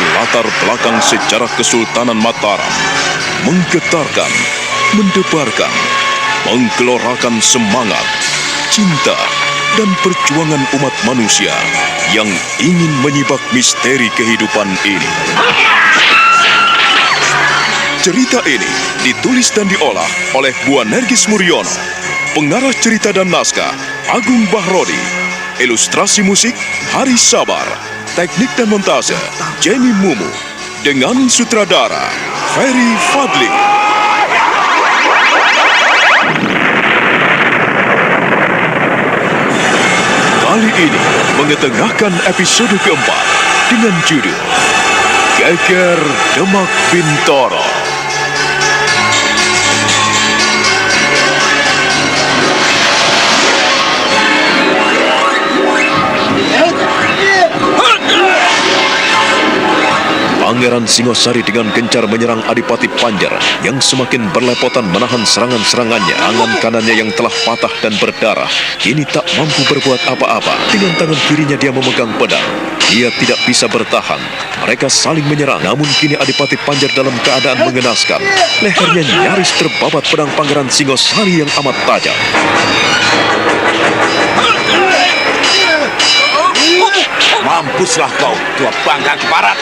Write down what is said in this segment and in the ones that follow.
berlatar belakang sejarah Kesultanan Mataram, menggetarkan, mendebarkan, menggelorakan semangat, cinta, dan perjuangan umat manusia yang ingin menyibak misteri kehidupan ini. Cerita ini ditulis dan diolah oleh Bu Nergis Muriono, pengarah cerita dan naskah Agung Bahrodi, ilustrasi musik Haris Sabar, teknik dan montase Jamie Mumu, dengan sutradara Ferry Fadli. Kali ini mengetengahkan episode keempat dengan judul Geger Demak Bintoro. Pangeran Singosari dengan gencar menyerang Adipati Panjar yang semakin berlepotan menahan serangan-serangannya. Tangan kanannya yang telah patah dan berdarah kini tak mampu berbuat apa-apa. Dengan tangan kirinya dia memegang pedang. Dia tidak bisa bertahan. Mereka saling menyerang, namun kini Adipati Panjar dalam keadaan mengenaskan. Lehernya nyaris terbabat pedang Pangeran Singosari yang amat tajam. Mampuslah kau, tua bangka keparat.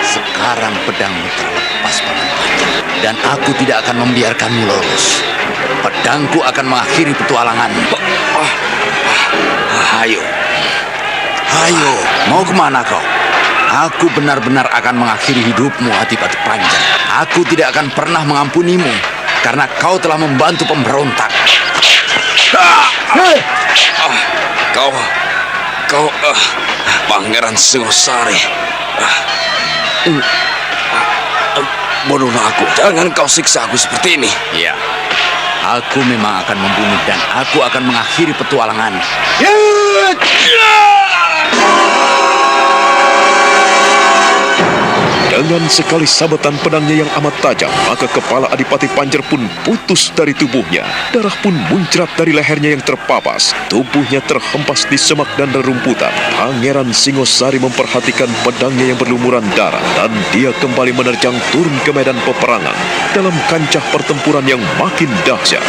Sekarang pedangmu terlepas, Paman Panjar, dan aku tidak akan membiarkanmu lolos. Pedangku akan mengakhiri petualanganmu. Ayo, ayo, mau kemana kau? Aku benar-benar akan mengakhiri hidupmu, Adipati Panjar. Aku tidak akan pernah mengampunimu, karena kau telah membantu pemberontak. Kau, Pangeran Singosari. Bunuhlah aku, jangan kau siksa aku seperti ini. Ya, aku memang akan membunuh dan aku akan mengakhiri petualangan. Dengan sekali sabetan pedangnya yang amat tajam, maka kepala Adipati Panjar pun putus dari tubuhnya. Darah pun muncrat dari lehernya yang terpapas. Tubuhnya terhempas di semak dan rerumputan. Pangeran Singosari memperhatikan pedangnya yang berlumuran darah, dan dia kembali menerjang turun ke medan peperangan dalam kancah pertempuran yang makin dahsyat.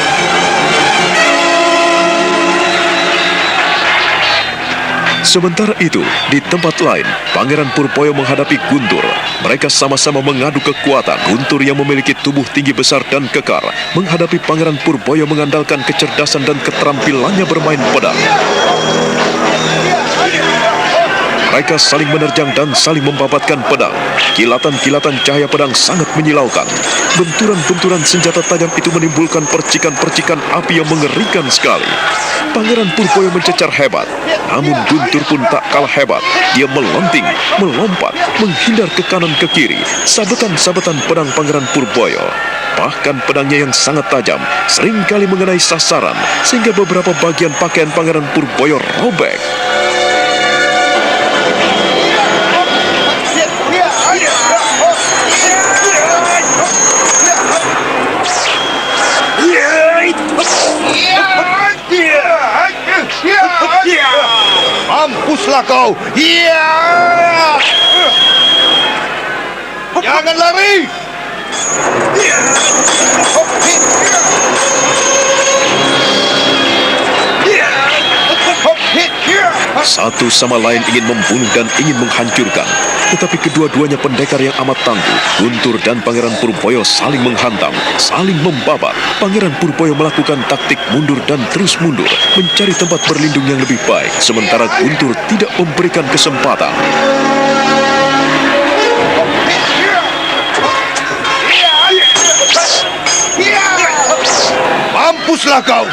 Sementara itu, di tempat lain, Pangeran Purboyo menghadapi Guntur. Mereka sama-sama mengadu kekuatan. Guntur yang memiliki tubuh tinggi besar dan kekar menghadapi Pangeran Purboyo mengandalkan kecerdasan dan keterampilannya bermain pedang. Mereka saling menerjang dan saling membabatkan pedang. Kilatan-kilatan cahaya pedang sangat menyilaukan. Benturan-benturan senjata tajam itu menimbulkan percikan-percikan api yang mengerikan sekali. Pangeran Purboyo mencecar hebat, namun Guntur pun tak kalah hebat. Dia melenting, melompat, menghindar ke kanan ke kiri. Sabetan-sabetan pedang Pangeran Purboyo. Bahkan pedangnya yang sangat tajam seringkali mengenai sasaran, sehingga beberapa bagian pakaian Pangeran Purboyo robek. Mampuslah kau! Jangan lari! Satu sama lain ingin membunuh dan ingin menghancurkan. Tetapi kedua-duanya pendekar yang amat tangguh. Guntur dan Pangeran Purboyo saling menghantam, saling membabat. Pangeran Purboyo melakukan taktik mundur dan terus mundur, mencari tempat berlindung yang lebih baik. Sementara Guntur tidak memberikan kesempatan. Mampuslah kau!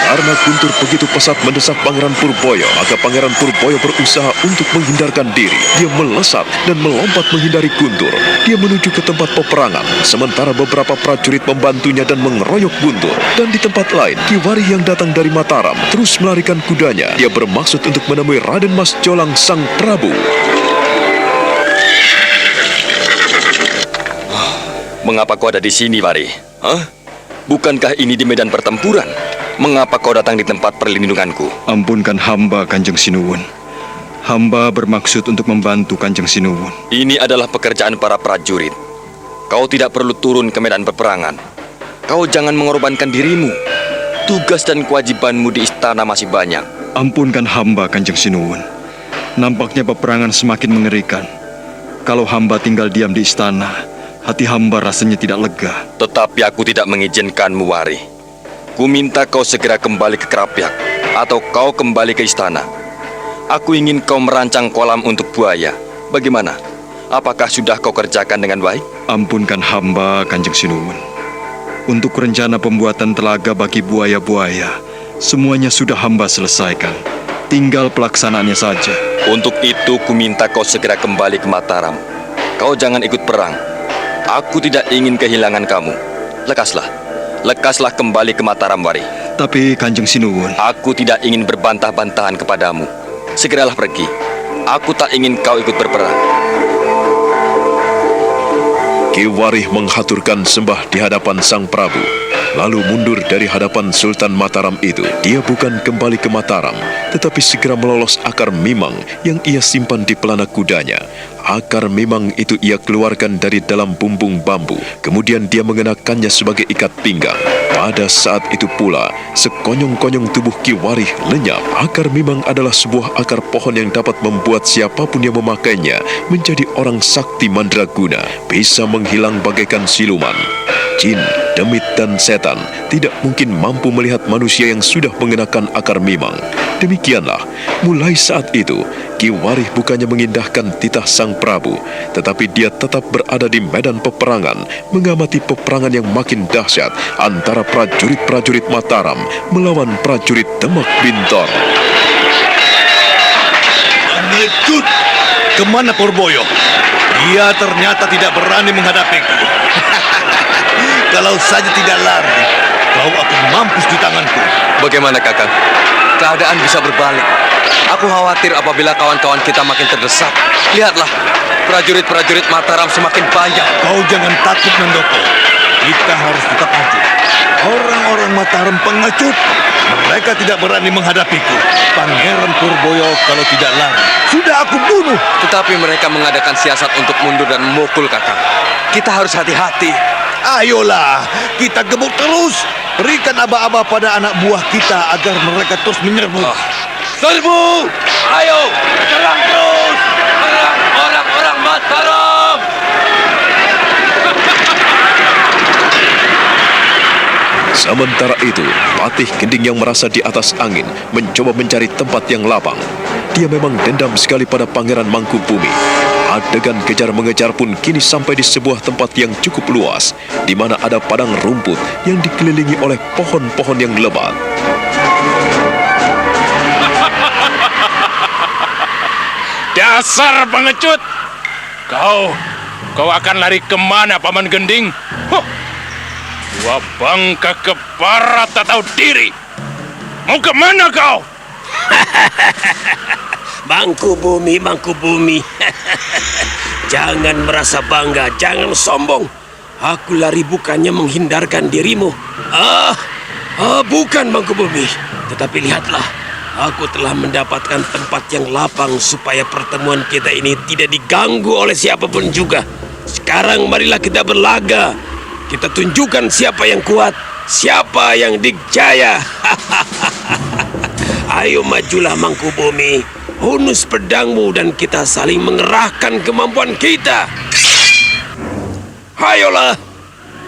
Karena Guntur begitu pesat mendesak Pangeran Purboyo, maka Pangeran Purboyo berusaha untuk menghindarkan diri. Dia melesat dan melompat menghindari Guntur. Dia menuju ke tempat peperangan, sementara beberapa prajurit membantunya dan mengeroyok Guntur. Dan di tempat lain, Kiwari yang datang dari Mataram terus melarikan kudanya. Dia bermaksud untuk menemui Raden Mas Jolang Sang Prabu. Mengapa kau ada di sini, Wari? Hah? Bukankah ini di medan pertempuran? Mengapa kau datang di tempat perlindunganku? Ampunkan hamba, Kanjeng Sinuwun. Hamba bermaksud untuk membantu Kanjeng Sinuwun. Ini adalah pekerjaan para prajurit. Kau tidak perlu turun ke medan peperangan. Kau jangan mengorbankan dirimu. Tugas dan kewajibanmu di istana masih banyak. Ampunkan hamba, Kanjeng Sinuwun. Nampaknya peperangan semakin mengerikan. Kalau hamba tinggal diam di istana, hati hamba rasanya tidak lega. Tetapi aku tidak mengizinkanmu, Wari. Ku minta kau segera kembali ke Kerapyak, atau kau kembali ke istana. Aku ingin kau merancang kolam untuk buaya. Bagaimana? Apakah sudah kau kerjakan dengan baik? Ampunkan hamba, Kanjeng Sinuwun. Untuk rencana pembuatan telaga bagi buaya-buaya, semuanya sudah hamba selesaikan. Tinggal pelaksanaannya saja. Untuk itu ku minta kau segera kembali ke Mataram. Kau jangan ikut perang. Aku tidak ingin kehilangan kamu. Lekaslah. Lekaslah kembali ke Mataram, Wari. Tapi Kanjeng Sinuwun, Aku tidak ingin berbantah-bantahan kepadamu. Segeralah pergi. Aku tak ingin kau ikut berperang. Ki Warih menghaturkan sembah di hadapan Sang Prabu, lalu mundur dari hadapan Sultan Mataram itu. Dia bukan kembali ke Mataram, tetapi segera melolos akar mimang yang ia simpan di pelana kudanya. Akar mimang itu ia keluarkan dari dalam bumbung bambu. Kemudian dia mengenakannya sebagai ikat pinggang. Pada saat itu pula, sekonyong-konyong tubuh Ki Warih lenyap. Akar mimang adalah sebuah akar pohon yang dapat membuat siapapun yang memakainya menjadi orang sakti mandraguna, bisa menghilang bagaikan siluman. Jin, demit, dan setan tidak mungkin mampu melihat manusia yang sudah mengenakan akar mimang. Demikianlah, mulai saat itu, Ki Warih bukannya mengindahkan titah Sang Prabu, tetapi dia tetap berada di medan peperangan, mengamati peperangan yang makin dahsyat antara prajurit-prajurit Mataram melawan prajurit Demak Bintoro. Pengecut! Kemana Purboyo? Dia ternyata tidak berani menghadapiku. Kalau saja tidak lari, kau akan mampus di tanganku. Bagaimana, Kakang? Keadaan bisa berbalik. Aku khawatir apabila kawan-kawan kita makin terdesak. Lihatlah, prajurit-prajurit Mataram semakin banyak. Kau jangan takut, Nandoko. Kita harus tetap maju. Orang-orang Mataram pengecut. Mereka tidak berani menghadapiku. Pangeran Purboyo kalau tidak lari, sudah aku bunuh. Tetapi mereka mengadakan siasat untuk mundur dan memukul, Kakang. Kita harus hati-hati. Ayolah, kita gebuk terus. Berikan aba-aba pada anak buah kita agar mereka terus menyerbu. Serbu! Ayo, serang terus! Serang orang-orang Mataram! Sementara itu, Patih Gending yang merasa di atas angin mencoba mencari tempat yang lapang. Dia memang dendam sekali pada Pangeran Mangkubumi. Adegan kejar-mengejar pun kini sampai di sebuah tempat yang cukup luas, di mana ada padang rumput yang dikelilingi oleh pohon-pohon yang lebat. Dasar pengecut! Kau akan lari kemana, Paman Gending? Huh. Dua bangka kepara tak tahu diri. Mau kemana kau? Mangkubumi, Mangkubumi. Jangan merasa bangga, jangan sombong. Aku lari bukannya menghindarkan dirimu. Bukan, Mangkubumi. Tetapi lihatlah, aku telah mendapatkan tempat yang lapang supaya pertemuan kita ini tidak diganggu oleh siapapun juga. Sekarang marilah kita berlaga. Kita tunjukkan siapa yang kuat, siapa yang dijaya. Ayo majulah, Mangkubumi. Hunus pedangmu dan kita saling mengerahkan kemampuan kita. Ayolah.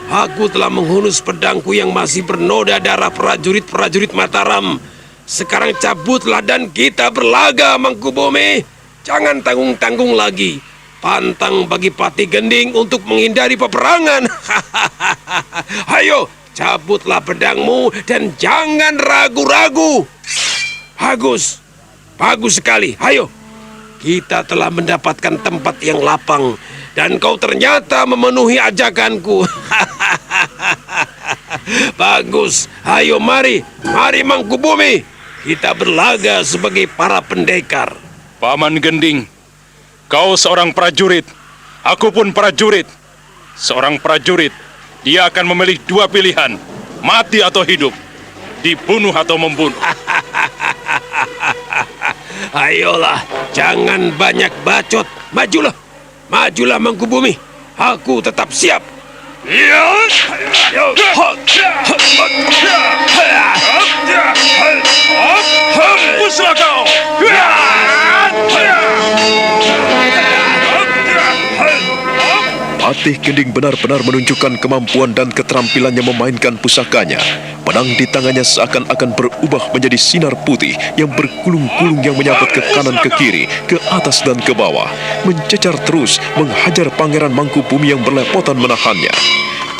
Aku telah menghunus pedangku yang masih bernoda darah prajurit-prajurit Mataram. Sekarang cabutlah dan kita berlaga, Mangkubumi. Jangan tanggung-tanggung lagi. Pantang bagi Patih Gending untuk menghindari peperangan. Ayo, cabutlah pedangmu dan jangan ragu-ragu. Bagus sekali. Ayo, kita telah mendapatkan tempat yang lapang dan kau ternyata memenuhi ajakanku. Bagus. Ayo, mari Mangkubumi. Kita berlaga sebagai para pendekar. Paman Gending, kau seorang prajurit. Aku pun prajurit. Seorang prajurit, dia akan memilih dua pilihan, mati atau hidup. dibunuh atau membunuh. Ayolah, jangan banyak bacot. Majulah, majulah Mangkubumi. Aku tetap siap. Hempuslah kau! Patih Gending benar-benar menunjukkan kemampuan dan keterampilannya memainkan pusakanya. Pedang di tangannya seakan-akan berubah menjadi sinar putih yang bergulung-gulung yang menyabet ke kanan ke kiri, ke atas dan ke bawah, mencecar terus menghajar Pangeran Mangkubumi yang berlepotan menahannya.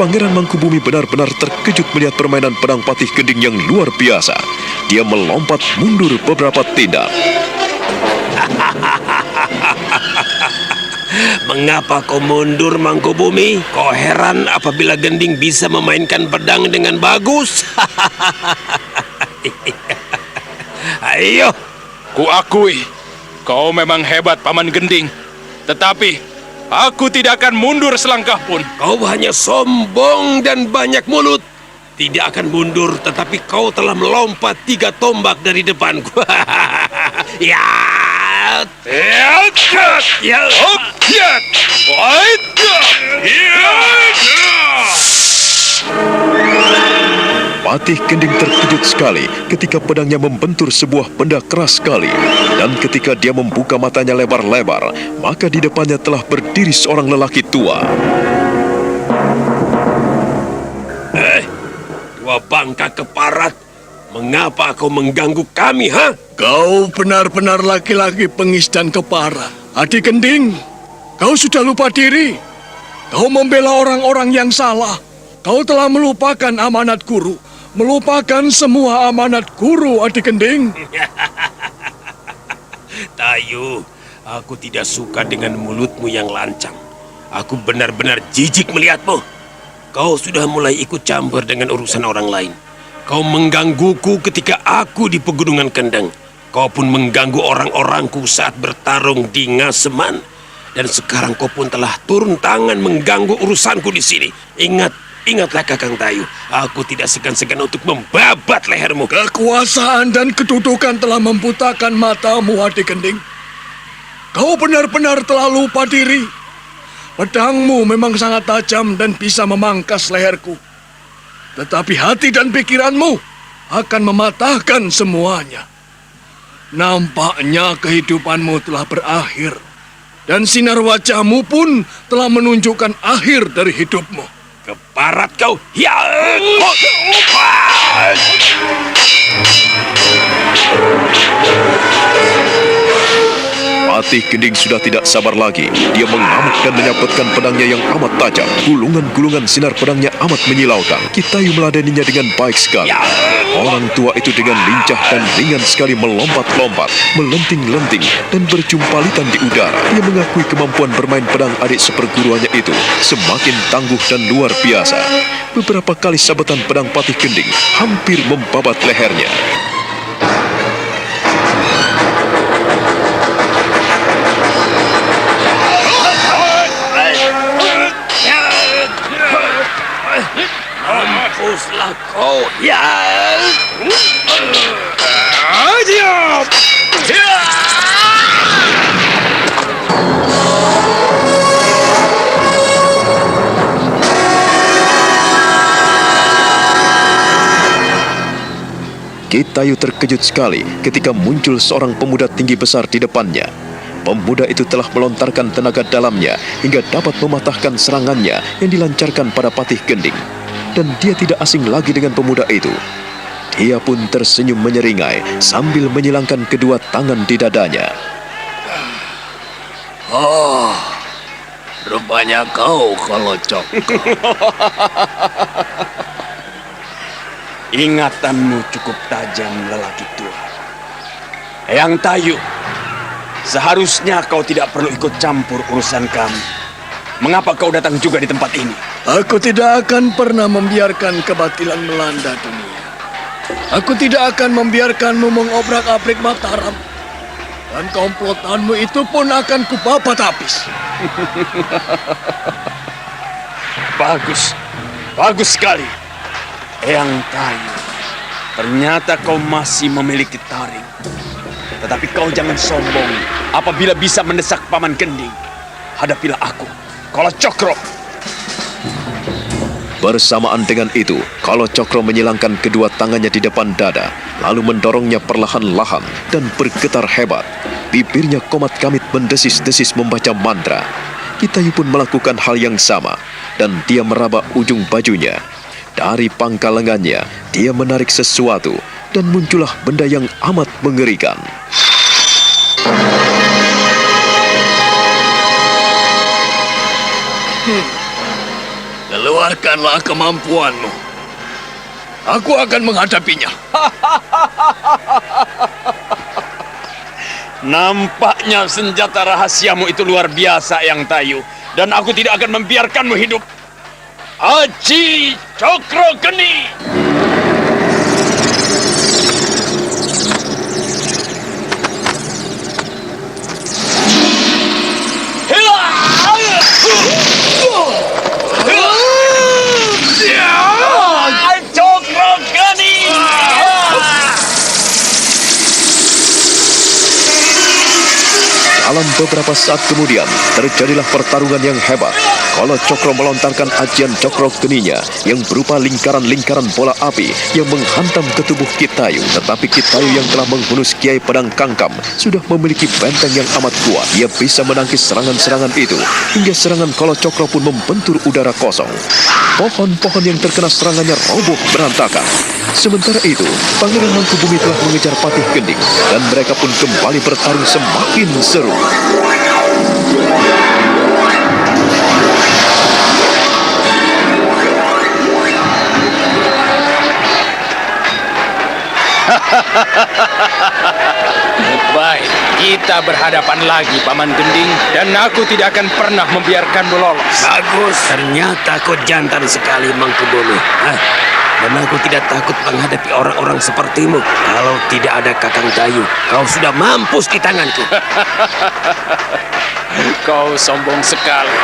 Pangeran Mangkubumi benar-benar terkejut melihat permainan pedang Patih Gending yang luar biasa. Dia melompat mundur beberapa tindak. Mengapa kau mundur, Mangkubumi? Kau heran apabila Gending bisa memainkan pedang dengan bagus? Ayo. Kuakui, kau memang hebat, Paman Gending. Tetapi, aku tidak akan mundur selangkah pun. Kau hanya sombong dan banyak mulut. Tidak akan mundur, tetapi kau telah melompat 3 tombak dari depanku. Ya. Patih Gending terkejut sekali ketika pedangnya membentur sebuah benda keras sekali. Dan ketika dia membuka matanya lebar-lebar, maka di depannya telah berdiri seorang lelaki tua. Dua bangka keparat, mengapa kau mengganggu kami, ha? Kau benar-benar laki-laki pengis dan keparat. Adik Gending, kau sudah lupa diri. Kau membela orang-orang yang salah. Kau telah melupakan amanat guru. Melupakan semua amanat guru, Adik Gending. Tayu, aku tidak suka dengan mulutmu yang lancang. Aku benar-benar jijik melihatmu. Kau sudah mulai ikut campur dengan urusan orang lain. Kau menggangguku ketika aku di Pegunungan Kendeng. Kau pun mengganggu orang-orangku saat bertarung di Ngaseman. Dan sekarang kau pun telah turun tangan mengganggu urusanku di sini. Ingatlah Kakang Tayu. Aku tidak segan-segan untuk membabat lehermu. Kekuasaan dan kedudukan telah membutakan matamu, Adik Gending. Kau benar-benar telah lupa diri. Pedangmu memang sangat tajam dan bisa memangkas leherku. Tetapi hati dan pikiranmu akan mematahkan semuanya. Nampaknya kehidupanmu telah berakhir. Dan sinar wajahmu pun telah menunjukkan akhir dari hidupmu. Keparat kau. Ya. Patih Gending sudah tidak sabar lagi. Dia mengamuk dan menyabetkan pedangnya yang amat tajam. Gulungan-gulungan sinar pedangnya amat menyilaukan. Kitayu meladeninya dengan baik sekali. Orang tua itu dengan lincah dan ringan sekali melompat-lompat, melenting-lenting, dan berjumpalitan di udara. Dia mengakui kemampuan bermain pedang adik seperguruannya itu semakin tangguh dan luar biasa. Beberapa kali sabetan pedang Patih Gending hampir membabat lehernya. Mampuslah kau. Ya. Kitayu terkejut sekali ketika muncul seorang pemuda tinggi besar di depannya. Pemuda itu telah melontarkan tenaga dalamnya hingga dapat mematahkan serangannya yang dilancarkan pada Patih Gending. Dan dia tidak asing lagi dengan pemuda itu. Dia pun tersenyum menyeringai sambil menyilangkan kedua tangan di dadanya. Oh, rupanya kau Kolocok. Ingatanmu cukup tajam, lelaki tua. Eyang Tayu, seharusnya kau tidak perlu ikut campur urusan kami. Mengapa kau datang juga di tempat ini? Aku tidak akan pernah membiarkan kebatilan melanda dunia. Aku tidak akan membiarkanmu mengobrak-abrik Mataram. Dan komplotanmu itu pun akan kubabat habis. Bagus, bagus sekali. Eyang Tayu, Ternyata kau masih memiliki taring. Tetapi kau jangan sombong apabila bisa mendesak Paman Gending. Hadapilah aku, Kala Cokro. Bersamaan dengan itu, Kala Cokro menyilangkan kedua tangannya di depan dada, lalu mendorongnya perlahan-lahan dan bergetar hebat. Bibirnya komat kamit mendesis-desis membaca mantra. Kitayu pun melakukan hal yang sama, dan dia meraba ujung bajunya. Dari pangkal lengannya, dia menarik sesuatu, dan muncullah benda yang amat mengerikan. Keluarkanlah kemampuanmu. Aku akan menghadapinya. Nampaknya senjata rahasiamu itu luar biasa, Yang Tayu. Dan aku tidak akan membiarkanmu hidup. Aji Cokro Geni! Cokro Geni! Dalam beberapa saat kemudian, terjadilah pertarungan yang hebat. Kala Cokro melontarkan ajian Cokro Geninya yang berupa lingkaran-lingkaran bola api yang menghantam ke tubuh Kitayu. Tetapi Kitayu yang telah menghunus Kiai Pedang Kangkam sudah memiliki benteng yang amat kuat. Ia bisa menangkis serangan-serangan itu, hingga serangan Kala Cokro pun membentur udara kosong. Pohon-pohon yang terkena serangannya roboh berantakan. Sementara itu, Pangeran Mangkubumi telah mengejar Patih Gending, dan mereka pun kembali bertarung semakin seru. Baik, kita berhadapan lagi, Paman Gending, dan aku tidak akan pernah membiarkanmu lolos. Bagus, ternyata kau jantan sekali, Mangkubumi. Dan aku tidak takut menghadapi orang-orang sepertimu. Kalau tidak ada Kakang Tayu, kau sudah mampus di tanganku. Kau sombong sekali.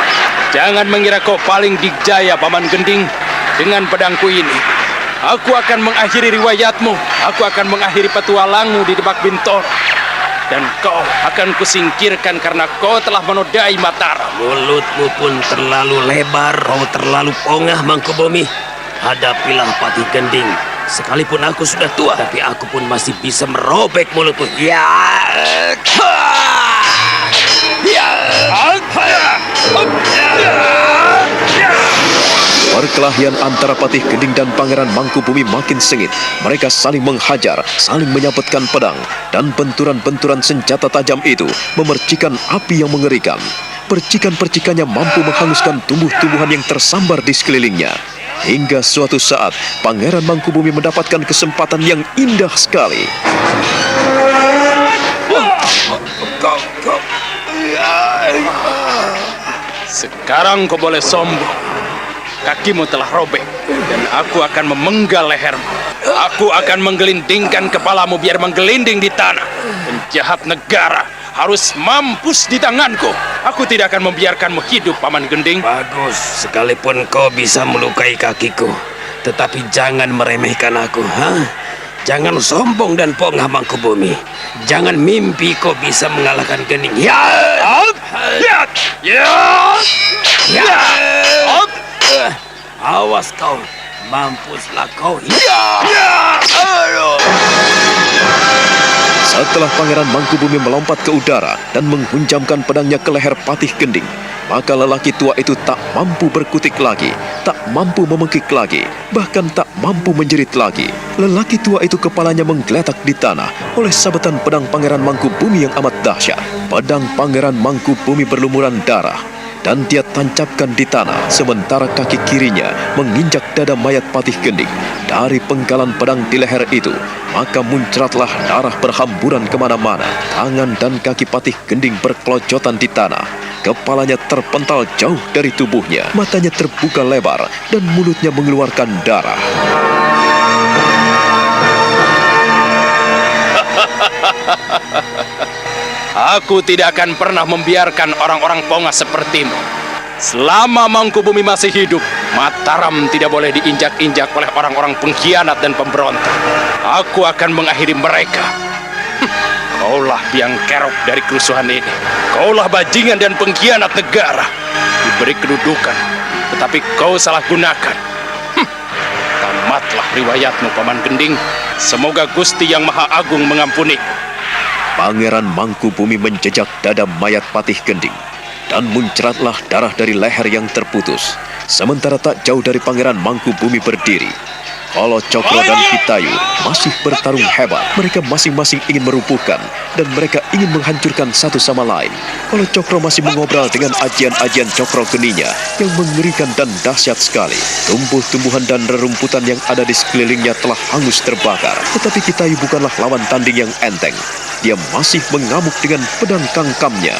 Jangan mengira kau paling dijaya, Paman Gending. Dengan pedangku ini, aku akan mengakhiri riwayatmu. Aku akan mengakhiri petualangmu di Debak Bintoro. Dan kau akan kusingkirkan karena kau telah menodai Mataram. Mulutmu pun terlalu lebar, kau terlalu pongah, Mangkubumi. Hadapilah Patih Gending. Sekalipun aku sudah tua, tapi aku pun masih bisa merobek mulutmu. Ya. Perkelahian antara Patih Gending dan Pangeran Mangkubumi makin sengit. Mereka saling menghajar, saling menyabetkan pedang, dan benturan-benturan senjata tajam itu memercikan api yang mengerikan. Percikan-percikannya mampu menghanguskan tumbuh-tumbuhan yang tersambar di sekelilingnya. Hingga suatu saat, Pangeran Mangkubumi mendapatkan kesempatan yang indah sekali. Sekarang kau boleh sombong. Kakimu telah robek, dan aku akan memenggal lehermu. Aku akan menggelindingkan kepalamu biar menggelinding di tanah. Penjahat negara harus mampus di tanganku. Aku tidak akan membiarkanmu hidup, Paman Gending. Bagus, sekalipun kau bisa melukai kakiku, tetapi jangan meremehkan aku, Jangan sombong dan pongah, Mangkubumi. Jangan mimpi kau bisa mengalahkan Gending. Awas kau, mampuslah kau. Setelah Pangeran Mangkubumi melompat ke udara dan menghunjamkan pedangnya ke leher Patih Gending, maka lelaki tua itu tak mampu berkutik lagi, tak mampu memengkik lagi, bahkan tak mampu menjerit lagi. Lelaki tua itu kepalanya menggeletak di tanah oleh sabetan pedang Pangeran Mangkubumi yang amat dahsyat. Pedang Pangeran Mangkubumi berlumuran darah, dan dia tancapkan di tanah, sementara kaki kirinya menginjak dada mayat Patih Gending. Dari penggalan pedang di leher itu, maka muncratlah darah berhamburan kemana-mana. Tangan dan kaki Patih Gending berkelojotan di tanah. Kepalanya terpental jauh dari tubuhnya, matanya terbuka lebar, dan mulutnya mengeluarkan darah. Aku tidak akan pernah membiarkan orang-orang pongah sepertimu. Selama Mangkubumi masih hidup, Mataram tidak boleh diinjak-injak oleh orang-orang pengkhianat dan pemberontak. Aku akan mengakhiri mereka. Kaulah biang kerok dari kerusuhan ini. Kaulah bajingan dan pengkhianat negara. Diberi kedudukan, tetapi kau salah gunakan. Tamatlah riwayatmu, Paman Gending. Semoga Gusti Yang Maha Agung mengampuni. Pangeran Mangkubumi menjejak dada mayat Patih Gending, dan muncratlah darah dari leher yang terputus. Sementara tak jauh dari Pangeran Mangkubumi berdiri Kolo Cokro dan Kitayu masih bertarung hebat. Mereka masing-masing ingin merumpuhkan, dan mereka ingin menghancurkan satu sama lain. Kolo Cokro masih mengobrol dengan ajian-ajian cokro geninya yang mengerikan dan dahsyat sekali. Tumbuh-tumbuhan dan rerumputan yang ada di sekelilingnya telah hangus terbakar. Tetapi Kitayu bukanlah lawan tanding yang enteng. Dia masih mengamuk dengan pedang kangkamnya.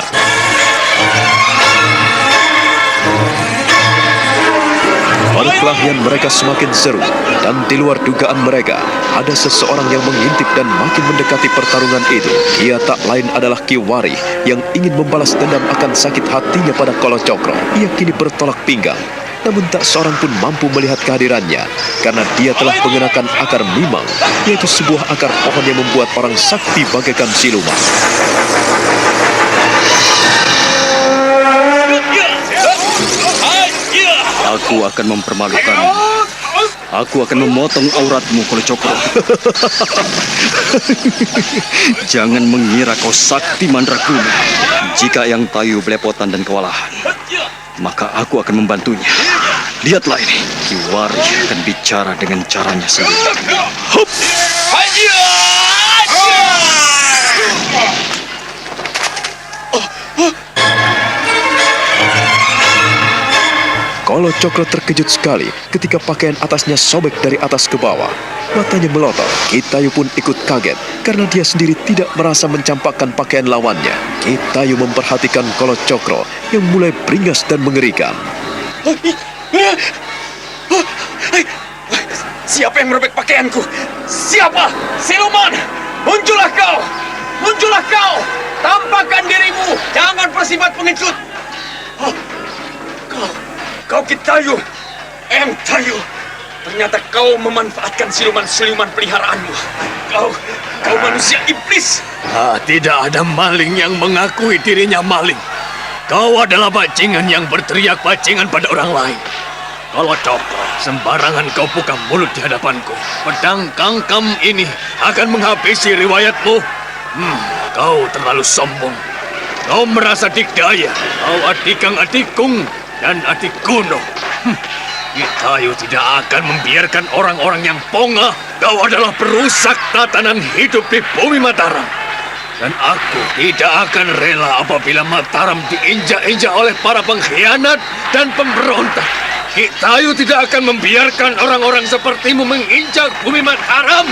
Perkelahian mereka semakin seru, dan di luar dugaan mereka, ada seseorang yang mengintip dan makin mendekati pertarungan itu. Ia tak lain adalah Ki Warih yang ingin membalas dendam akan sakit hatinya pada Kolo Cokro. Ia kini bertolak pinggang, namun tak seorang pun mampu melihat kehadirannya, karena dia telah mengenakan akar mimang, yaitu sebuah akar pohon yang membuat orang sakti bagaikan siluman. Aku akan mempermalukanmu. Aku akan memotong auratmu, Kolo Cokro. Jangan mengira kau sakti mandraguna. Jika yang Tayu belepotan dan kewalahan, maka aku akan membantunya. Lihatlah ini, Ki Warih akan bicara dengan caranya sendiri. Hup! Kolo Cokro terkejut sekali ketika pakaian atasnya sobek dari atas ke bawah. Matanya melotot. Kitayu pun ikut kaget karena dia sendiri tidak merasa mencampakkan pakaian lawannya. Kitayu memperhatikan Kolo Cokro yang mulai beringas dan mengerikan. Siapa yang merobek pakaianku? Siapa? Siluman! Muncullah kau! Muncullah kau! Tampakkan dirimu! Jangan bersifat pengecut! Kau Kitayu! Tayu! Ternyata kau memanfaatkan siluman-siluman peliharaanmu. Kau manusia iblis! Tidak ada maling yang mengakui dirinya maling. Kau adalah bajingan yang berteriak bajingan pada orang lain. Kalau Cokro, sembarangan kau buka mulut di hadapanku. Pedang kangkam ini akan menghabisi riwayatmu. Kau terlalu sombong. Kau merasa dikdaya. Kau adikang adikung dan adik kuno. Kitayu tidak akan membiarkan orang-orang yang pongah. Kau adalah perusak tatanan hidup di bumi Mataram. Dan aku tidak akan rela apabila Mataram diinjak-injak oleh para pengkhianat dan pemberontak. Kitayu tidak akan membiarkan orang-orang sepertimu menginjak bumi Mataram.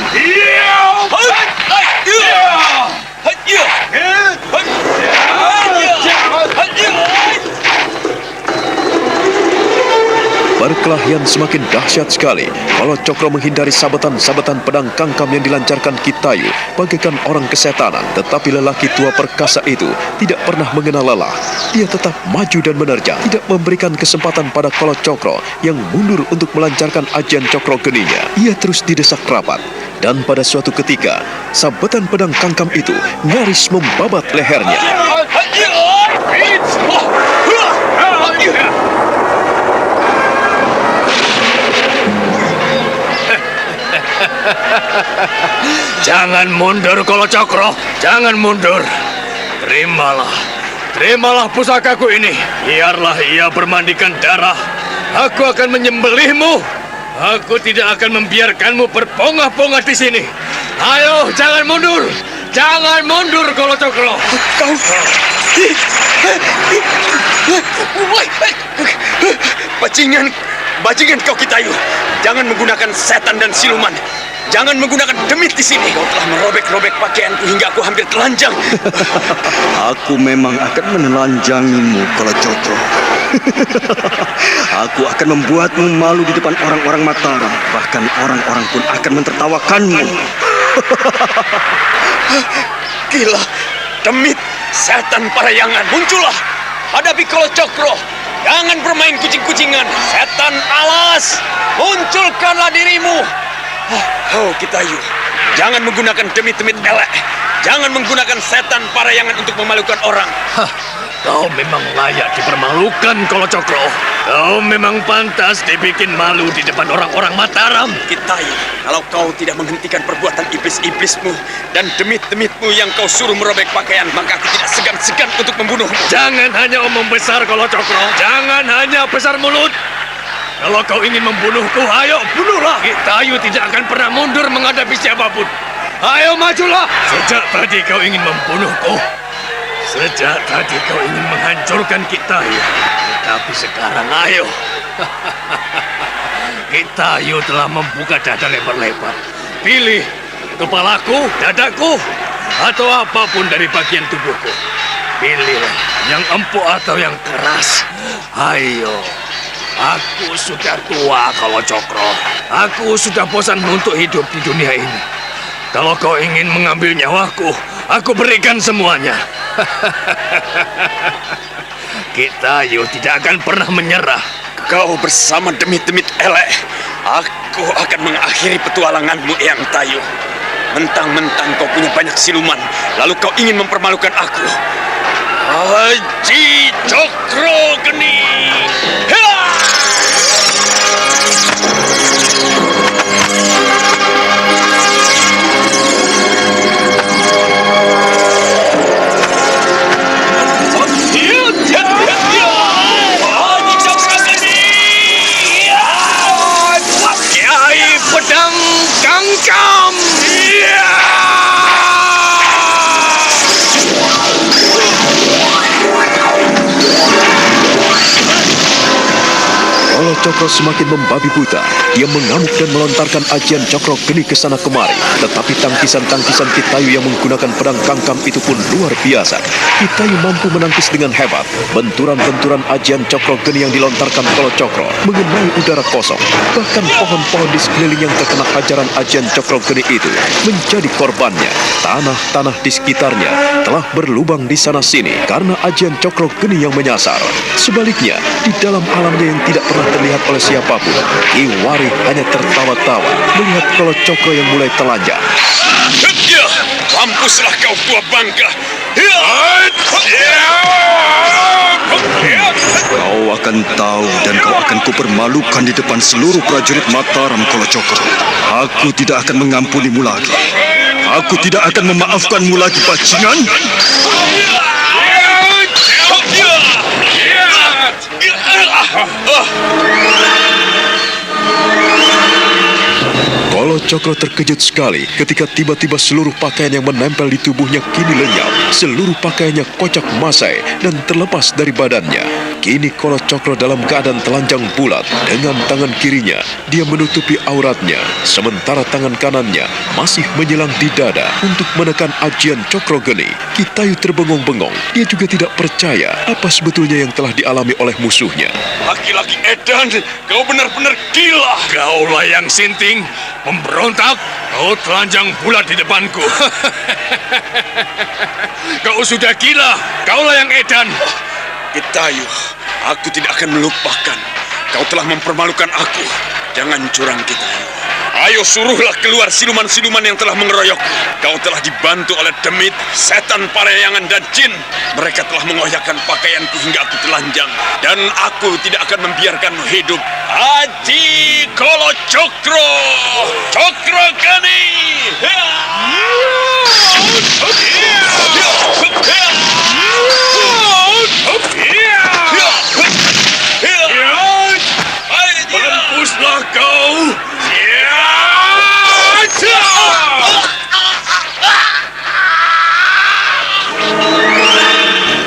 Perkelahian semakin dahsyat sekali. Kolo Cokro menghindari sabetan-sabetan pedang kangkam yang dilancarkan Kitayu bagaikan orang kesetanan. Tetapi lelaki tua perkasa itu tidak pernah mengenal lelah. Dia tetap maju dan menerjang, tidak memberikan kesempatan pada Kolo Cokro yang mundur untuk melancarkan ajian cokro geninya. Ia terus didesak rapat, dan pada suatu ketika, sabetan pedang kangkam itu nyaris membabat lehernya. Jangan mundur, Kolo Cokro. Jangan mundur. Terimalah pusakaku ini. Biarlah ia bermandikan darah. Aku akan menyembelihmu. Aku tidak akan membiarkanmu berpongah-pongah di sini. Ayo, jangan mundur. Jangan mundur, Kolo Cokro. Kau... Bajingan kau Kitayu. Jangan menggunakan setan dan siluman. Jangan menggunakan demit di sini. Kau telah merobek-robek pakaianku hingga aku hampir telanjang. Aku memang akan menelanjangimu, Kolo Cokro. Aku akan membuatmu malu di depan orang-orang Mataram. Bahkan orang-orang pun akan mentertawakanmu. Gila, demit, setan parayangan, muncullah. Hadapi Kolo Cokro. Jangan bermain kucing-kucingan. Setan alas, munculkanlah dirimu. Oh, Kitayu, jangan menggunakan demit-demit elek. Jangan menggunakan setan parayangan untuk memalukan orang. Kau memang layak dipermalukan, Kolocokro. Kau memang pantas dibikin malu di depan orang-orang Mataram. Kitayu, kalau kau tidak menghentikan perbuatan iblis-iblismu dan demit-demitmu yang kau suruh merobek pakaian, maka aku tidak segan-segan untuk membunuhmu. Jangan hanya omong besar, Kolocokro. Jangan hanya besar mulut. Kalau kau ingin membunuhku, ayo bunuhlah. Kitayu tidak akan pernah mundur menghadapi siapapun. Ayo majulah. Sejak tadi kau ingin membunuhku. Sejak tadi kau ingin menghancurkan Kitayu. Tapi sekarang ayo. Kitayu telah membuka dada lebar-lebar. Pilih kepalaku, dadaku, atau apapun dari bagian tubuhku. Pilihlah yang empuk atau yang keras. Ayo. Aku sudah tua, Kolocokro. Aku sudah bosan untuk hidup di dunia ini. Kalau kau ingin mengambil nyawaku, aku berikan semuanya. Kitayu tidak akan pernah menyerah. Kau bersama demit-demit elek. Aku akan mengakhiri petualanganmu, Eyang Tayu. Mentang-mentang kau punya banyak siluman, lalu kau ingin mempermalukan aku. Haji Cokro Geni. Pedang Kangkam. Kolocokro semakin membabi buta. Dia mengamuk dan melontarkan ajian Cokro Geni ke sana kemari. Tetapi tangkisan-tangkisan Kitayu yang menggunakan pedang kangkam itu pun luar biasa. Kitayu mampu menangkis dengan hebat. Benturan-benturan ajian Cokro Geni yang dilontarkan Kolocokro mengenai udara kosong. Bahkan pohon-pohon di sekeliling yang terkena hajaran ajian Cokro Geni itu menjadi korbannya. Tanah-tanah di sekitarnya telah berlubang di sana-sini karena ajian Cokro Geni yang menyasar. Sebaliknya, di dalam alamnya yang tidak pernah terlihat oleh siapapun, Ki Wari hanya tertawa-tawa melihat Kolocokro yang mulai telanjang. Mampuslah kau tua bangka. Kau akan tahu dan kau akan kupermalukan di depan seluruh prajurit Mataram, Kolocokro. Aku tidak akan mengampunimu lagi. Aku tidak akan memaafkanmu lagi, bajingan. Kolocokro terkejut sekali ketika tiba-tiba seluruh pakaian yang menempel di tubuhnya kini lenyap. Seluruh pakaiannya kocak masai dan terlepas dari badannya. Kini Kolocokro dalam keadaan telanjang bulat. Dengan tangan kirinya, dia menutupi auratnya. Sementara tangan kanannya masih menyelang di dada untuk menekan ajian Cokro Geni. Kitayu terbengong-bengong. Dia juga tidak percaya apa sebetulnya yang telah dialami oleh musuhnya. Laki-laki edan, kau benar-benar gila. Kaulah yang sinting, memberontak, kau telanjang bulat di depanku. Kau sudah gila, kaulah yang edan. Kitayu, aku tidak akan melupakan. Kau telah mempermalukan aku. Jangan curang, Kitayu. Ayo suruhlah keluar siluman-siluman yang telah mengeroyokku. Kau telah dibantu oleh demit, setan parayangan dan jin. Mereka telah mengoyakkan pakaianku hingga aku telanjang. Dan aku tidak akan membiarkanmu hidup. Haji Kolocokro, Cokro Geni. Mampuslah kau.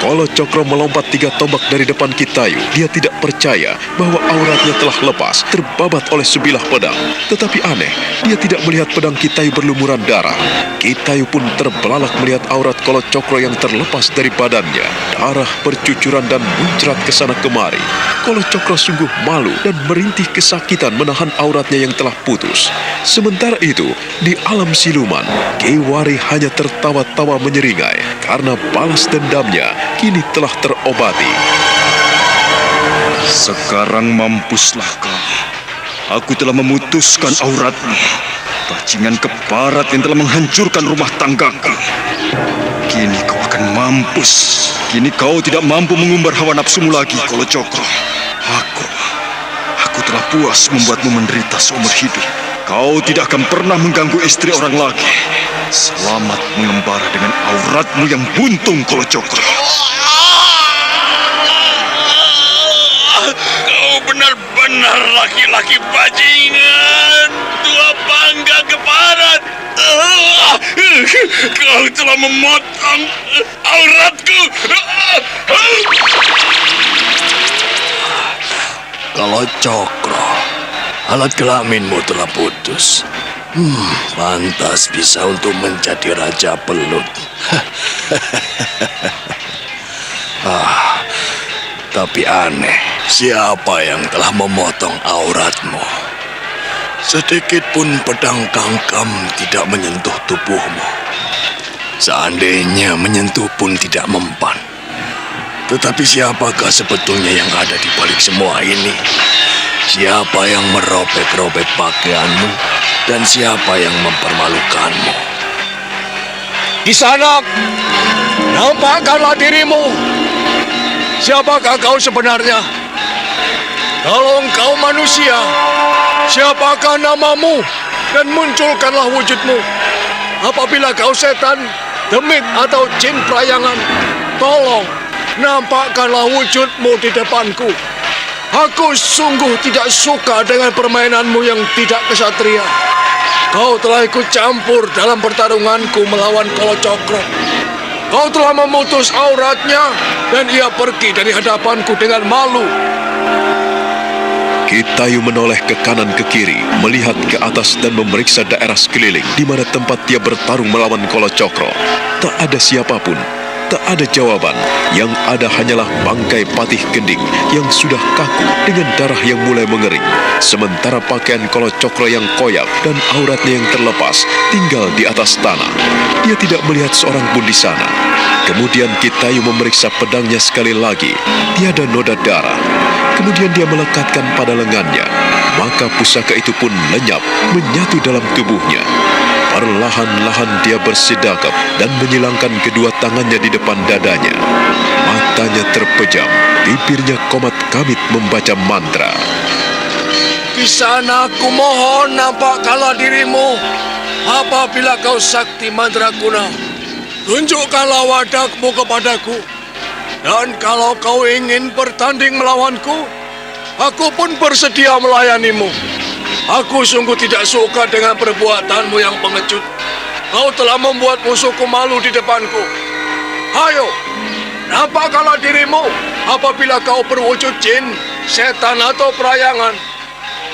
Kolocokro melompat 3 tombak dari depan Kitayu. Dia tidak percaya bahwa auratnya telah lepas, terbabat oleh sebilah pedang. Tetapi aneh, dia tidak melihat pedang Kitayu berlumuran darah. Kitayu pun terbelalak melihat aurat Kolocokro yang terlepas dari badannya. Darah bercucuran dan muncrat ke sana kemari. Kolocokro sungguh malu dan merintih kesakitan menahan auratnya yang telah putus. Sementara itu, di alam siluman, Ki Wari hanya tertawa-tawa menyeringai karena balas dendamnya kini telah terobati. Sekarang mampuslah kau. Aku telah memutuskan auratmu. Bajingan keparat yang telah menghancurkan rumah tanggaku. Kini kau akan mampus. Kini kau tidak mampu mengumbar hawa nafsumu lagi, Kalacakra. Aku telah puas membuatmu menderita seumur hidup. Kau tidak akan pernah mengganggu istri orang lagi. Selamat mengembara dengan auratmu yang buntung, Kalacakra. Kau benar-benar laki-laki bajingan, tua bangga keparat. Kau telah memotong auratku. Kalacakra, alat kelaminmu telah putus. Pantas bisa untuk menjadi raja pelut. Tapi aneh, siapa yang telah memotong auratmu? Sedikit pun pedang kangkam tidak menyentuh tubuhmu. Seandainya menyentuh pun tidak mempan. Tetapi siapakah sebetulnya yang ada di balik semua ini? Siapa yang merobek-robek pakaianmu? Dan siapa yang mempermalukanmu? Kisanak, nampakkanlah dirimu. Siapakah kau sebenarnya? Kalau engkau manusia, siapakah namamu? Dan munculkanlah wujudmu. Apabila kau setan, demit atau jin pelayangan, tolong nampakkanlah wujudmu di depanku. Aku sungguh tidak suka dengan permainanmu yang tidak kesatria. Kau telah ikut campur dalam pertarunganku melawan Kalacakra. Kau telah memutus auratnya dan ia pergi dari hadapanku dengan malu. Kitayu menoleh ke kanan ke kiri, melihat ke atas dan memeriksa daerah sekeliling di mana tempat dia bertarung melawan Kalacakra. Tak ada siapapun, tak ada jawaban. Yang ada hanyalah bangkai Patih Gending yang sudah kaku dengan darah yang mulai mengering. Sementara pakaian Kalacakra yang koyak dan auratnya yang terlepas tinggal di atas tanah. Dia tidak melihat seorang pun di sana. Kemudian Kitayu memeriksa pedangnya sekali lagi. Tiada noda darah. Kemudian dia melekatkan pada lengannya. Maka pusaka itu pun lenyap, menyatu dalam tubuhnya. Perlahan-lahan dia bersidakap dan menyilangkan kedua tangannya di depan dadanya. Matanya terpejam, bibirnya komat kamit membaca mantra. Di sana aku mohon nampakkanlah dirimu. Apabila kau sakti mandraguna, tunjukkanlah wadakmu kepadaku. Dan kalau kau ingin bertanding melawanku, aku pun bersedia melayanimu. Aku sungguh tidak suka dengan perbuatanmu yang pengecut. Kau telah membuat musuhku malu di depanku. Ayo, nampakkanlah dirimu apabila kau berwujud jin, setan atau perayangan.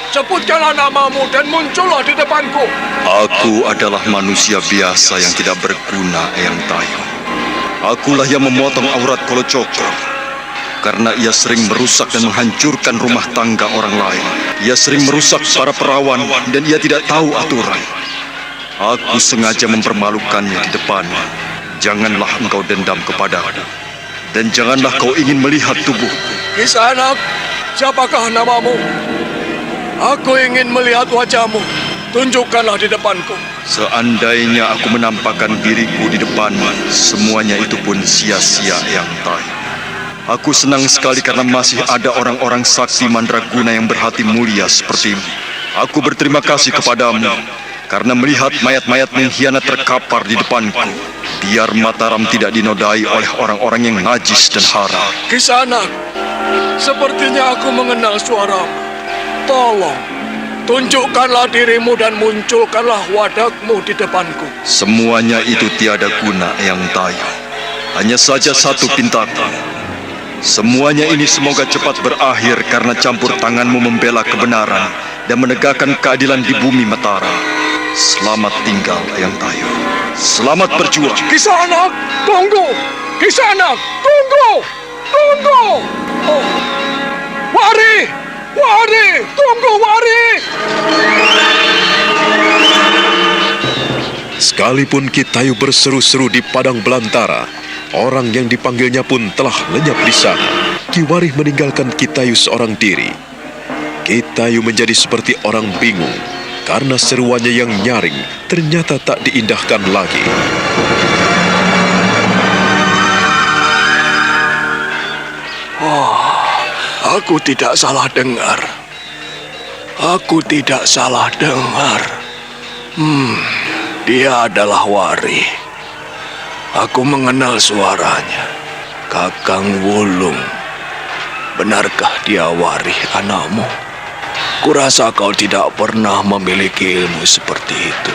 Sebutkanlah namamu dan muncullah di depanku. Aku adalah manusia biasa yang tidak berguna, Eyang Tayo. Akulah yang memotong aurat Kalacakra. Karena ia sering merusak dan menghancurkan rumah tangga orang lain. Ia sering merusak para perawan dan ia tidak tahu aturan. Aku sengaja mempermalukannya di depanmu. Janganlah engkau dendam kepadaku. Dan janganlah kau ingin melihat tubuhku. Kisanak, siapakah namamu? Aku ingin melihat wajahmu. Tunjukkanlah di depanku. Seandainya aku menampakkan diriku di depanmu, semuanya itu pun sia-sia, Eyang Tayo. Aku senang sekali karena masih ada orang-orang sakti mandraguna yang berhati mulia sepertimu. Aku berterima kasih kepadamu karena melihat mayat-mayat mengkhianat terkapar di depanku. Biar Mataram tidak dinodai oleh orang-orang yang najis dan haram. Kisanak, sepertinya aku mengenal suaramu. Tolong, tunjukkanlah dirimu dan munculkanlah wadakmu di depanku. Semuanya itu tiada guna, Eyang Tayo. Hanya saja satu pintaku. Semuanya ini semoga cepat berakhir karena campur tanganmu membela kebenaran dan menegakkan keadilan di bumi Mataram. Selamat tinggal, Eyang Tayo. Selamat berjuang. Kisanak, tunggu! Kisanak, tunggu! Tunggu! Oh. Wari! Wari! Tunggu, Wari! Sekalipun Kitayu berseru-seru di padang belantara, orang yang dipanggilnya pun telah lenyap di sana. Ki Warih meninggalkan Kitayu seorang diri. Kitayu menjadi seperti orang bingung karena seruannya yang nyaring ternyata tak diindahkan lagi. Aku tidak salah dengar. Aku tidak salah dengar. Dia adalah Warih. Aku mengenal suaranya. Kakang Wulung. Benarkah dia Warih anakmu? Kurasa kau tidak pernah memiliki ilmu seperti itu.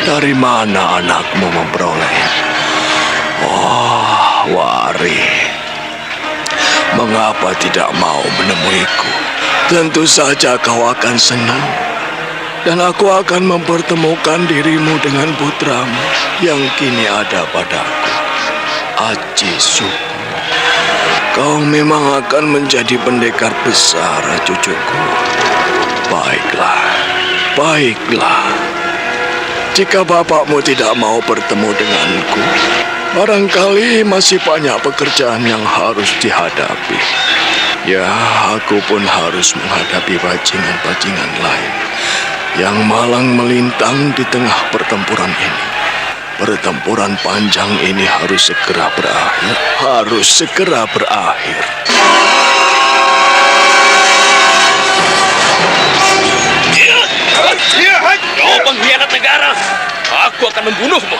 Dari mana anakmu memperolehnya? Oh, Warih. Mengapa tidak mau menemuiku? Tentu saja kau akan senang. Dan aku akan mempertemukan dirimu dengan putramu yang kini ada padaku, Aji Sukmo. Kau memang akan menjadi pendekar besar, cucuku. Baiklah, baiklah. Jika bapakmu tidak mau bertemu denganku, barangkali masih banyak pekerjaan yang harus dihadapi. Ya, aku pun harus menghadapi bajingan-bajingan lain yang malang melintang di tengah pertempuran ini. Pertempuran panjang ini harus segera berakhir. Harus segera berakhir. Kau pengkhianat negara. Aku akan membunuhmu.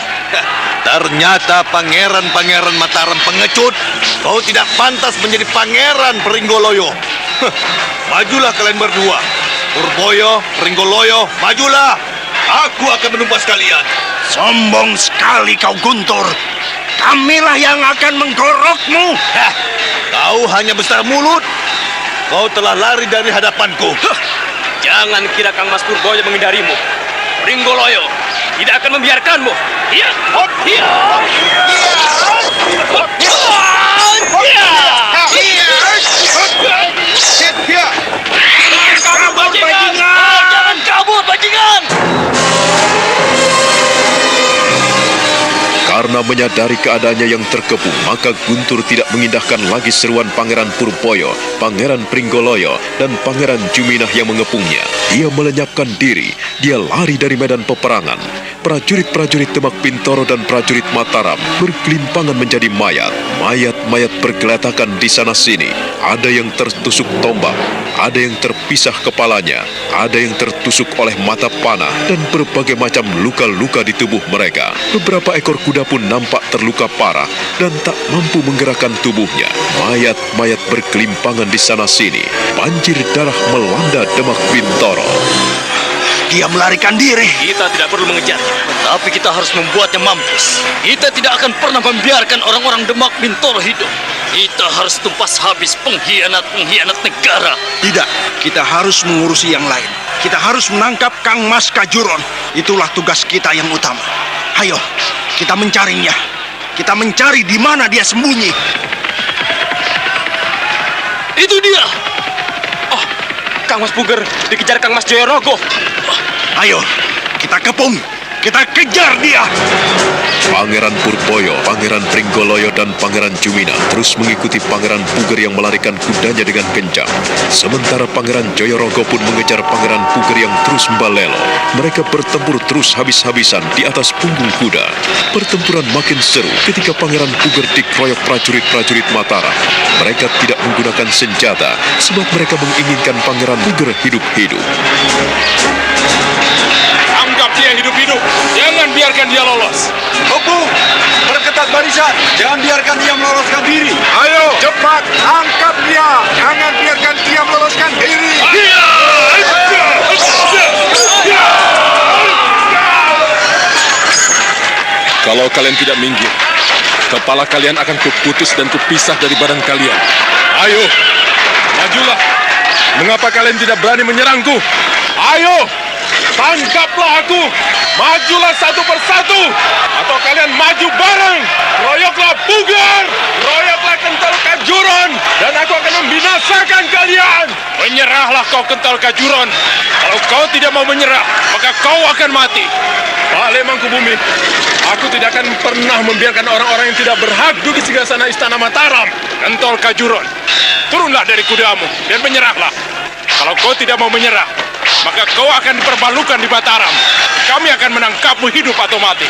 Ternyata pangeran-pangeran Mataram pengecut. Kau tidak pantas menjadi pangeran Pringgoloyo. Majulah kalian berdua. Purboyo, Pringgoloyo, majulah. Aku akan menumpas kalian. Sombong sekali kau, Guntur. Kamilah yang akan menggorokmu. Kau hanya besar mulut. Kau telah lari dari hadapanku. Jangan kira Kang Mas Purboyo menghindarimu. Pringgoloyo tidak akan membiarkanmu. Iya. Iya. Jangan kabur, bajingan! Karena menyadari keadaannya yang terkepung, maka Guntur tidak mengindahkan lagi seruan Pangeran Purboyo, Pangeran Pringgoloyo, dan Pangeran Juminah yang mengepungnya. Dia melenyapkan diri, dia lari dari medan peperangan. Prajurit-prajurit Demak Bintoro dan prajurit Mataram bergelimpangan menjadi mayat. Mayat-mayat bergeletakan di sana-sini. Ada yang tertusuk tombak, ada yang terpisah kepalanya, ada yang tertusuk oleh mata panah, dan berbagai macam luka-luka di tubuh mereka. Beberapa ekor kuda pun nampak terluka parah dan tak mampu menggerakkan tubuhnya. Mayat-mayat bergelimpangan di sana-sini. Banjir darah melanda Demak Bintoro. Dia melarikan diri. Kita tidak perlu mengejarnya. Tapi kita harus membuatnya mampus. Kita tidak akan pernah membiarkan orang-orang Demak Bintoro hidup. Kita harus tumpas habis pengkhianat-pengkhianat negara. Tidak, kita harus mengurusi yang lain. Kita harus menangkap Kang Mas Kajuron. Itulah tugas kita yang utama. Ayo, kita mencarinya. Kita mencari di mana dia sembunyi. Itu dia. Oh, Kang Mas Puger dikejar Kang Mas Joyorogo. Ayo, kita kepung. Kita kejar dia. Pangeran Purboyo, Pangeran Pringgoloyo, dan Pangeran Juminah terus mengikuti Pangeran Puger yang melarikan kudanya dengan kencang. Sementara Pangeran Joyorogo pun mengejar Pangeran Puger yang terus membalelo. Mereka bertempur terus habis-habisan di atas punggung kuda. Pertempuran makin seru ketika Pangeran Puger dikeroyok prajurit-prajurit Mataram. Mereka tidak menggunakan senjata sebab mereka menginginkan Pangeran Puger hidup-hidup. Anggap dia hidup-hidup. Jangan biarkan dia lolos. Hukum, perketat barisan. Jangan biarkan dia meloloskan diri. Ayo, cepat angkat dia. Jangan biarkan dia meloloskan diri. Kalau kalian tidak minggir, kepala kalian akan kuputus dan kupisah dari badan kalian. Ayo, majulah. Mengapa kalian tidak berani menyerangku? Ayo, tangkaplah aku. Majulah satu persatu. Atau kalian maju bareng. Royoklah Puger. Royoklah Kentaro Kajuron. Dan aku akan membinasakan kalian. Menyerahlah kau Kental Kajuron. Kalau kau tidak mau menyerah, maka kau akan mati. Balik Mangkubumi. Aku tidak akan pernah membiarkan orang-orang yang tidak berhak duduk di singgasana Istana Mataram. Kental Kajuron, turunlah dari kudamu dan menyerahlah. Kalau kau tidak mau menyerah, maka kau akan dipermalukan di Mataram. Kami akan menangkapmu hidup atau mati.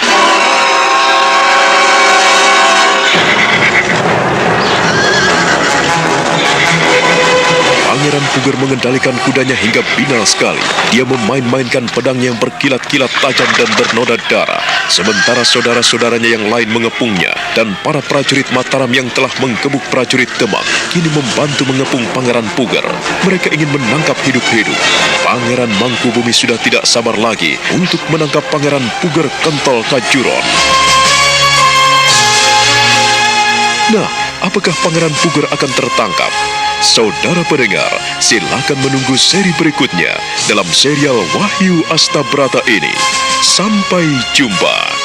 Pangeran Puger mengendalikan kudanya hingga binal sekali. Dia memain-mainkan pedangnya yang berkilat-kilat tajam dan bernoda darah. Sementara saudara-saudaranya yang lain mengepungnya. Dan para prajurit Mataram yang telah menggebuk prajurit Demak kini membantu mengepung Pangeran Puger. Mereka ingin menangkap hidup-hidup. Pangeran Mangkubumi sudah tidak sabar lagi untuk menangkap Pangeran Puger Kental Kajuron. Nah, apakah Pangeran Puger akan tertangkap? Saudara pendengar, silakan menunggu seri berikutnya dalam serial Wahyu Astabrata ini. Sampai jumpa.